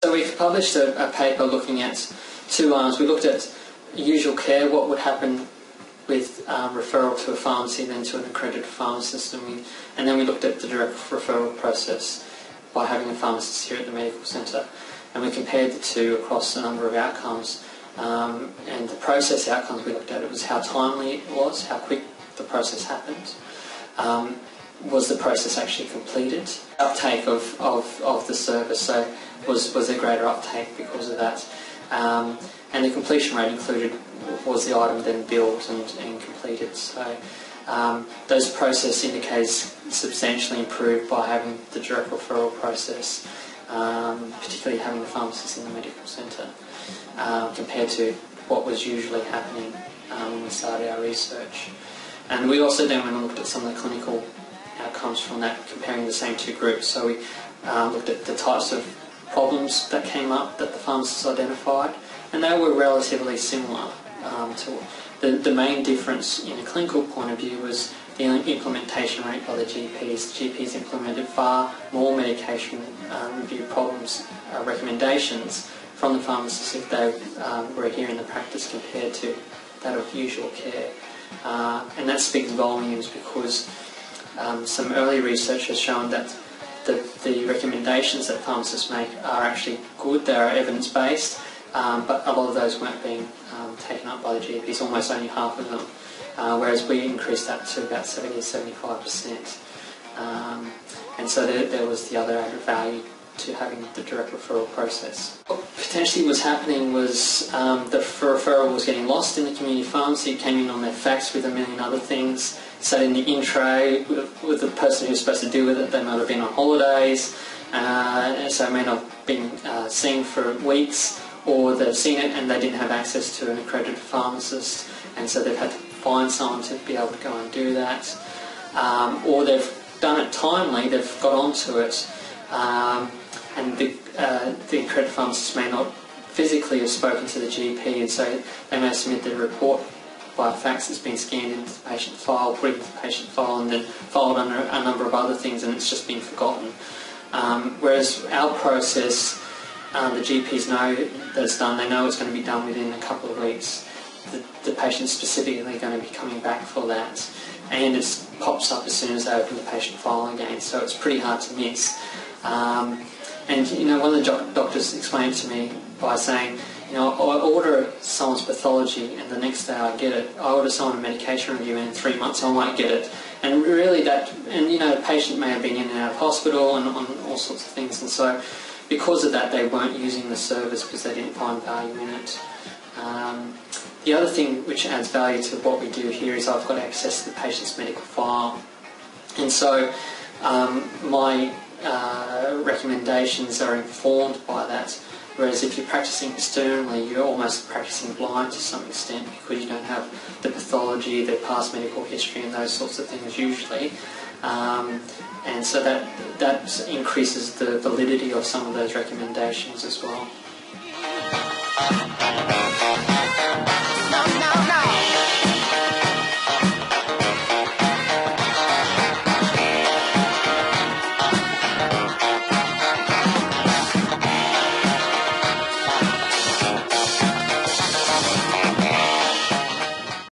So we published a paper looking at two arms. We looked at usual care, what would happen with referral to a pharmacy, then to an accredited pharmacist, and then we looked at the direct referral process by having a pharmacist here at the medical centre. And we compared the two across a number of outcomes. And the process outcomes we looked at, it was how timely it was, how quick the process happened. Was the process actually completed? Uptake of the service, so was there greater uptake because of that? And the completion rate included, was the item then billed and completed? So those process indicators substantially improved by having the direct referral process, particularly having the pharmacist in the medical centre, compared to what was usually happening when we started our research. And we also then went and looked at some of the clinical outcomes from that, comparing the same two groups. So we looked at the types of problems that came up that the pharmacists identified, and they were relatively similar. The main difference in a clinical point of view was the implementation rate by the GPs. The GPs implemented far more medication review problems, recommendations from the pharmacists if they were here in the practice compared to that of usual care. And that speaks volumes because some early research has shown that the recommendations that pharmacists make are actually good, they are evidence-based, but a lot of those weren't being taken up by the GPs, almost only half of them, whereas we increased that to about 70-75%. And so there was the other added value to having the direct referral process. What potentially was happening was the referral was getting lost in the community pharmacy. It came in on their fax with a million other things. Sat in the in-tray with the person who was supposed to deal with it. They might have been on holidays, so it may not have been seen for weeks, or they've seen it and they didn't have access to an accredited pharmacist, and so they've had to find someone to be able to go and do that. Or they've done it timely, they've got onto it, and the accredited pharmacist may not physically have spoken to the GP, and so they may submit the report by fax that's been scanned into the patient file, put into the patient file, and then followed under a number of other things, and it's just been forgotten. Whereas our process, the GPs know that it's done, they know it's going to be done within a couple of weeks. The patient's specifically going to be coming back for that, and it pops up as soon as they open the patient file again, so it's pretty hard to miss. And one of the doctors explained to me by saying, I order someone's pathology and the next day I get it. I order someone a medication review and in 3 months I might get it. And really the patient may have been in and out of hospital and on all sorts of things, and so because of that they weren't using the service because they didn't find value in it. The other thing which adds value to what we do here is I've got access to the patient's medical file, and so my recommendations are informed by that, whereas if you're practicing externally you're almost practicing blind to some extent because you don't have the pathology, the past medical history and those sorts of things usually, and so that increases the validity of some of those recommendations as well.